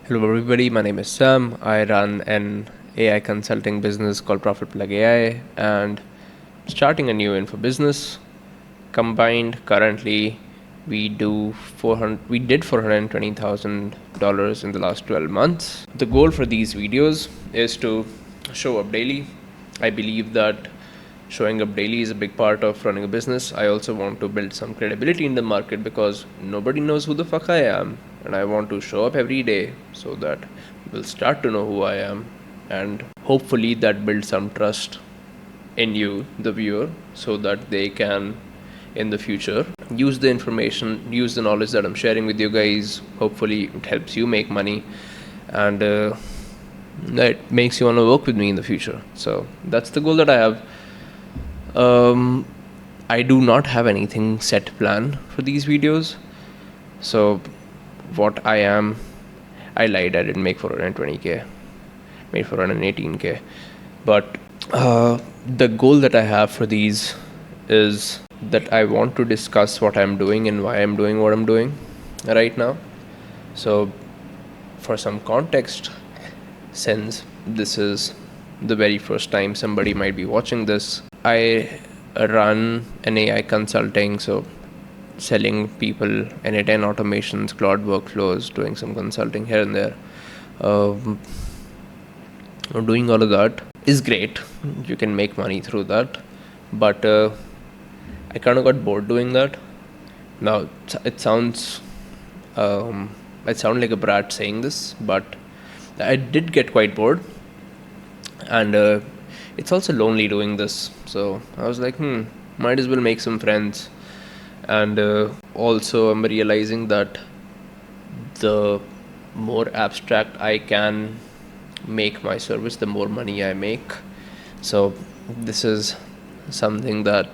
Hello everybody, my name is Sam. I run an AI consulting business called Profit Plug AI and starting a new info business. Combined currently we did $420,000 in the last 12 months. The goal for these videos is to show up daily. I believe that showing up daily is a big part of running a business. I also want to build some credibility in the market because nobody knows who the fuck I am, and I want to show up every day so that people start to know who I am, and hopefully that builds some trust in you, the viewer, so that they can in the future use the information, use the knowledge that I'm sharing with you guys. Hopefully it helps you make money, and that makes you want to work with me in the future. So that's the goal that I have. I do not have anything set plan for these videos. So what I lied. I didn't make 420k. Made 418k. But the goal that I have for these is that I want to discuss what I'm doing and why I'm doing what I'm doing right now. So for some context, since this is the very first time somebody might be watching this, I run an AI consulting, so selling people N8N automations, cloud workflows, doing some consulting here and there. Doing all of that is great. You can make money through that, but I kind of got bored doing that. Now it sounds I sound like a brat saying this, but I did get quite bored, and it's also lonely doing this. So I was like, might as well make some friends. And also I'm realizing that the more abstract I can make my service, the more money I make. So this is something that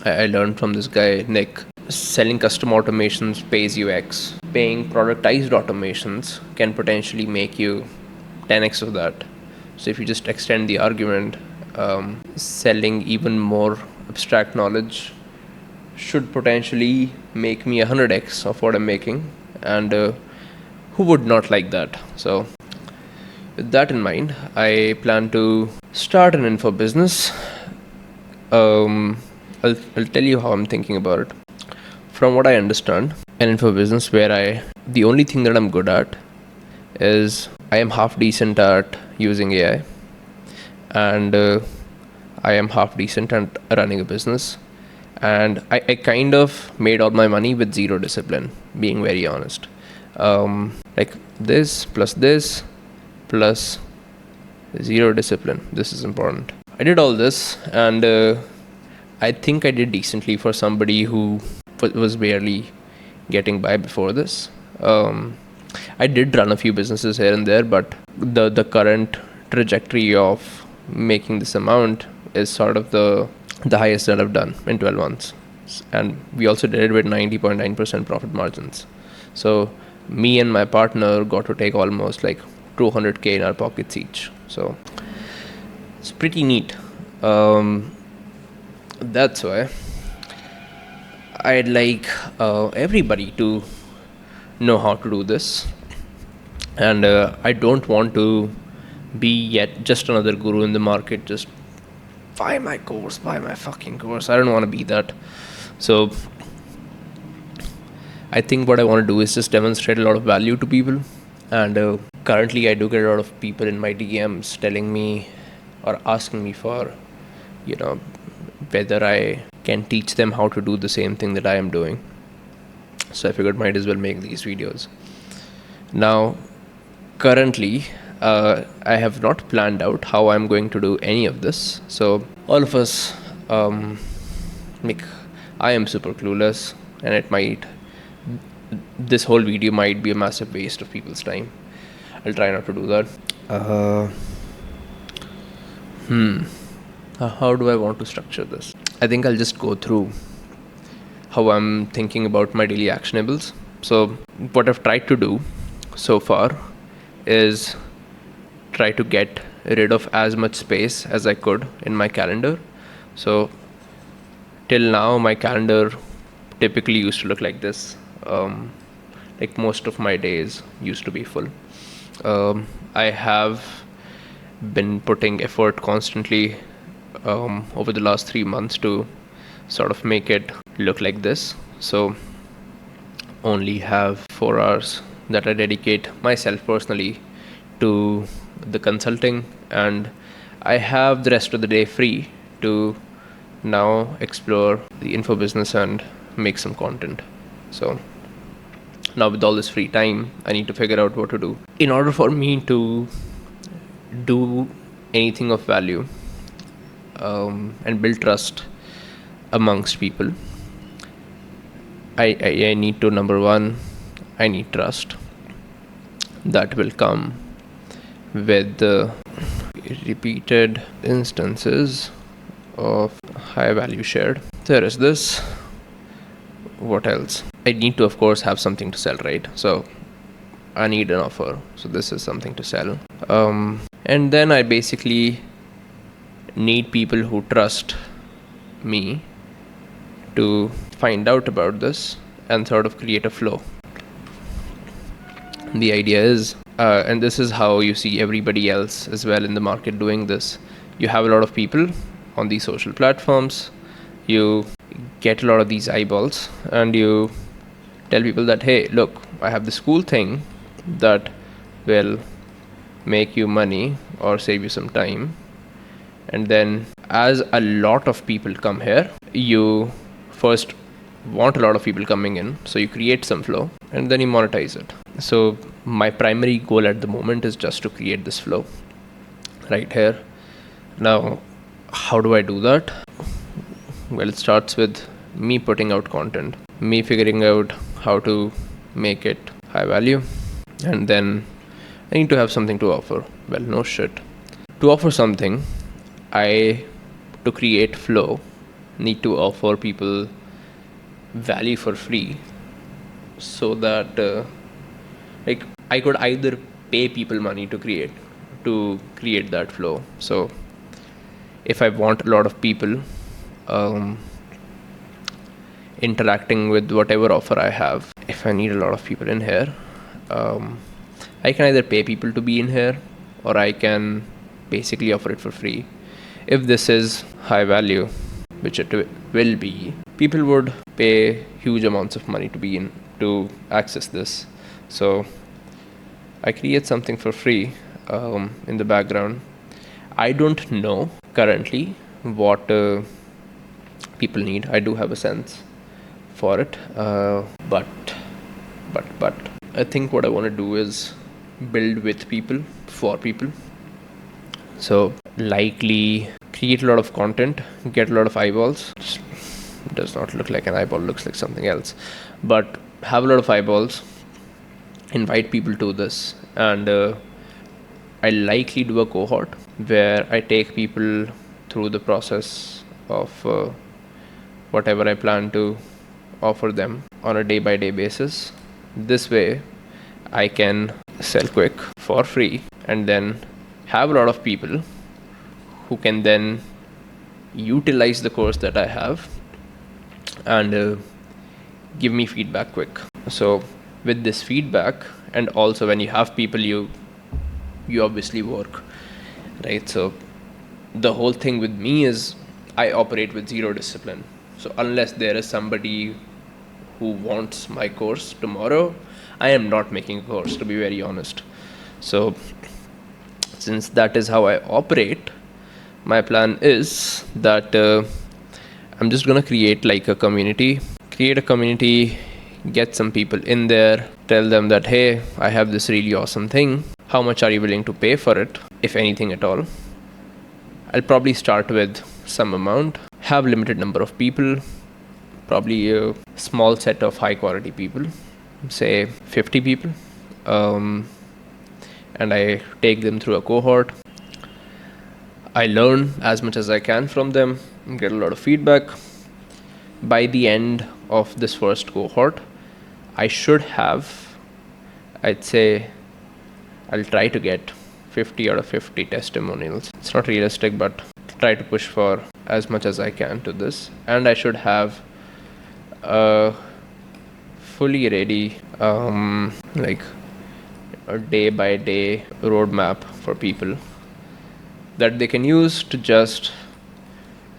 I learned from this guy Nick. Selling custom automations pays you X. Paying productized automations can potentially make you 10x of that. So if you just extend the argument, selling even more abstract knowledge should potentially make me 100x of what I'm making, and who would not like that? So with that in mind, I plan to start an info business. I'll tell you how I'm thinking about it. From what I understand, an info business where the only thing that I'm good at is I am half decent at using AI, and I am half decent at running a business, and I kind of made all my money with zero discipline, being very honest. Like this plus zero discipline. This is important. I did all this, and I think I did decently for somebody who was barely getting by before this. I did run a few businesses here and there, but the current trajectory of making this amount is sort of the highest that I've done in 12 months. And we also did it with 90.9% profit margins. So me and my partner got to take almost like 200k in our pockets each. So it's pretty neat. That's why I'd like everybody to know how to do this, and I don't want to be yet just another guru in the market. Just buy my fucking course. I don't want to be that. So I think what I want to do is just demonstrate a lot of value to people, and currently I do get a lot of people in my DMs telling me or asking me for, whether I can teach them how to do the same thing that I am doing. So I figured might as well make these videos. Now, currently, I have not planned out how I'm going to do any of this. So all of us, I am super clueless, and this whole video might be a massive waste of people's time. I'll try not to do that. How do I want to structure this? I think I'll just go through how I'm thinking about my daily actionables. So what I've tried to do so far is try to get rid of as much space as I could in my calendar. So till now, my calendar typically used to look like this. Like most of my days used to be full. I have been putting effort constantly over the last 3 months to sort of make it look like this. So only have 4 hours that I dedicate myself personally to the consulting, and I have the rest of the day free to now explore the info business and make some content. So now with all this free time, I need to figure out what to do. In order for me to do anything of value and build trust amongst people, I need to, number one, I need trust. That will come with the repeated instances of high value shared. There is this. What else? I need to, of course, have something to sell, right? So I need an offer. So this is something to sell. And then I basically need people who trust me to find out about this and sort of create a flow. The idea is, and this is how you see everybody else as well in the market doing this. You have a lot of people on these social platforms. You get a lot of these eyeballs and you tell people that, hey, look, I have this cool thing that will make you money or save you some time. And then as a lot of people come here, you first want a lot of people coming in, so you create some flow and then you monetize it. So my primary goal at the moment is just to create this flow right here. Now, how do I do that? Well, it starts with me putting out content, me figuring out how to make it high value, and then I need to have something to offer. Well, no shit. To offer something, to create flow, need to offer people value for free, so that I could either pay people money to create that flow. So if I want a lot of people interacting with whatever offer I have, if I need a lot of people in here, I can either pay people to be in here or I can basically offer it for free. If this is high value, which it will be, people would pay huge amounts of money to access this. So I create something for free in the background. I don't know currently what people need. I do have a sense for it, but I think what I want to do is build with people, for people. So likely create a lot of content, get a lot of eyeballs. Does not look like an eyeball, looks like something else, but have a lot of eyeballs, invite people to this, and I likely do a cohort where I take people through the process of whatever I plan to offer them on a day-by-day basis. This way I can sell quick for free and then have a lot of people who can then utilize the course that I have and give me feedback quick. So with this feedback, and also when you have people, you obviously work, right? So the whole thing with me is I operate with zero discipline. So unless there is somebody who wants my course tomorrow, I am not making a course, to be very honest. So since that is how I operate, my plan is that I'm just gonna create a community, get some people in there, tell them that, hey, I have this really awesome thing. How much are you willing to pay for it, if anything at all? I'll probably start with some amount, have limited number of people, probably a small set of high quality people, say 50 people, and I take them through a cohort. I learn as much as I can from them, get a lot of feedback. By the end of this first cohort, I should have, I'd say, I'll try to get 50 out of 50 testimonials. It's not realistic, but try to push for as much as I can to this. And I should have a fully ready a day by day roadmap for people that they can use to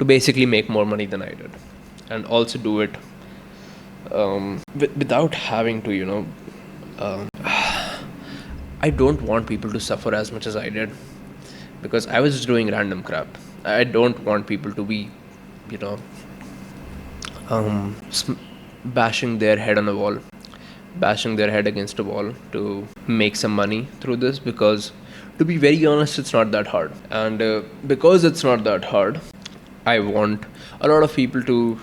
basically make more money than I did, and also do it without having to, I don't want people to suffer as much as I did, because I was just doing random crap. I don't want people to be, you know, bashing their head on a wall, bashing their head against a wall to make some money through this, because to be very honest, it's not that hard. And because it's not that hard, I want a lot of people to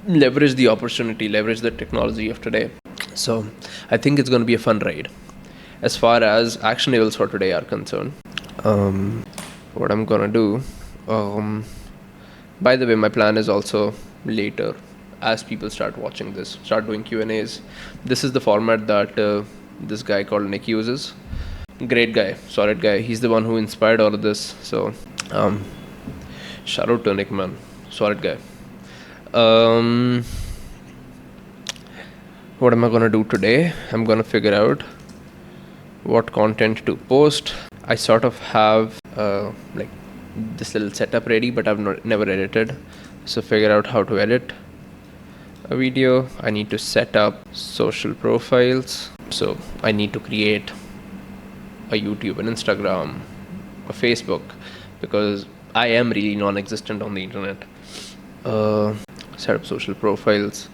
leverage the opportunity, leverage the technology of today. So I think it's going to be a fun ride. As far as actionables for today are concerned, what I'm going to do, by the way, my plan is also later, as people start watching this, start doing Q&As. This is the format that this guy called Nick uses. Great guy, solid guy. He's the one who inspired all of this. So shout out to Nick, man. Solid guy. What am I going to do today? I'm going to figure out what content to post. I sort of have like this little setup ready, but I've never edited. So figure out how to edit a video. I need to set up social profiles. So I need to create a YouTube, an Instagram, a Facebook, because I am really non-existent on the internet. Set up social profiles.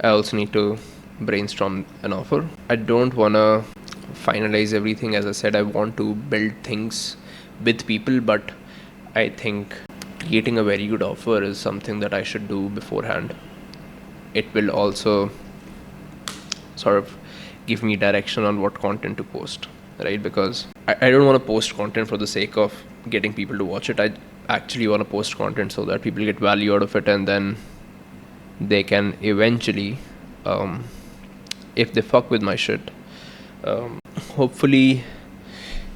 I also need to brainstorm an offer. I don't want to finalize everything. As I said, I want to build things with people, but I think creating a very good offer is something that I should do beforehand. It will also sort of give me direction on what content to post, right? Because I don't want to post content for the sake of getting people to watch it. I actually want to post content so that people get value out of it, and then they can eventually, if they fuck with my shit, hopefully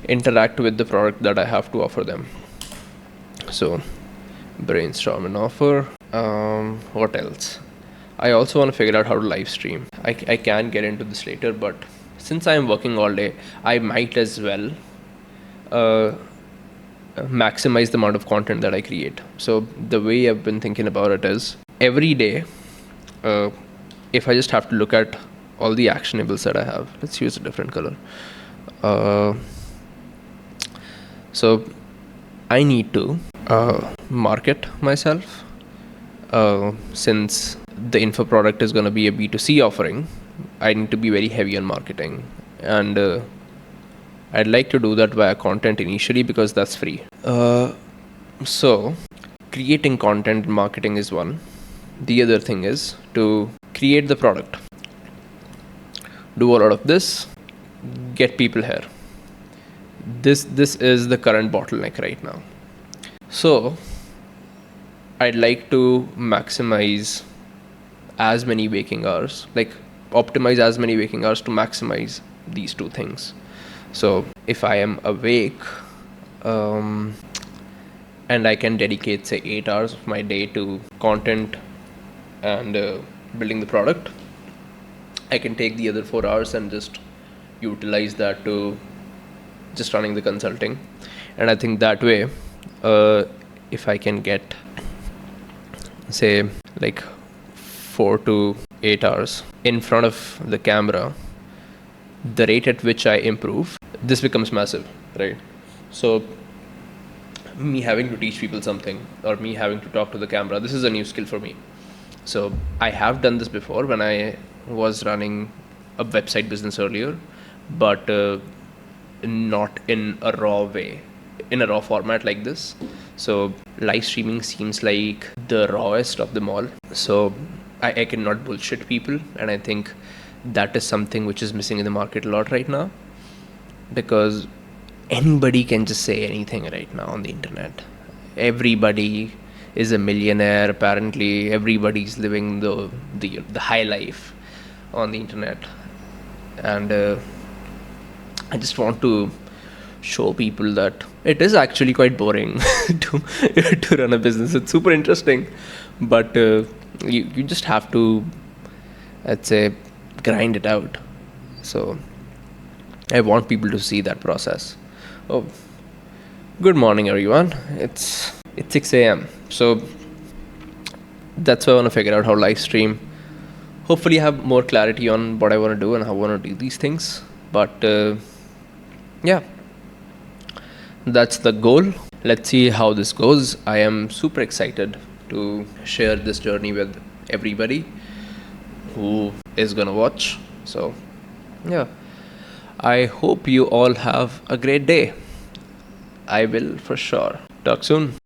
interact with the product that I have to offer them. So brainstorm an offer. What else? I also want to figure out how to live stream. I can get into this later, but since I am working all day, I might as well maximize the amount of content that I create. So the way I've been thinking about it is, every day, if I just have to look at all the actionables that I have, let's use a different color. So I need to market myself. Since the info product is going to be a B2C offering, I need to be very heavy on marketing, and I'd like to do that via content initially, because that's free. So creating content and marketing is one. The other thing is to create the product, do a lot of this, get people here. This is the current bottleneck right now. So I'd like to maximize as many waking hours, like optimize as many waking hours to maximize these two things. So if I am awake, and I can dedicate, say, 8 hours of my day to content and building the product, I can take the other 4 hours and just utilize that to just running the consulting. And I think that way, if I can get, say, like 4 to 8 hours in front of the camera, the rate at which I improve, this becomes massive, right? So me having to teach people something, or me having to talk to the camera, this is a new skill for me. So I have done this before when I was running a website business earlier, but not in a raw way, in a raw format like this. So live streaming seems like the rawest of them all. So I cannot bullshit people, and I think that is something which is missing in the market a lot right now, because anybody can just say anything right now on the internet. Everybody is a millionaire, apparently. Everybody's living the high life on the internet, and I just want to show people that it is actually quite boring to run a business. It's super interesting, but you just have to, let's say, grind it out. So I want people to see that process. Oh, good morning, everyone. It's 6 a.m. So that's why I want to figure out how live stream. Hopefully, have more clarity on what I want to do and how I want to do these things. But yeah, that's the goal. Let's see how this goes. I am super excited to share this journey with everybody who is gonna watch. So yeah, I hope you all have a great day. I will for sure. Talk soon.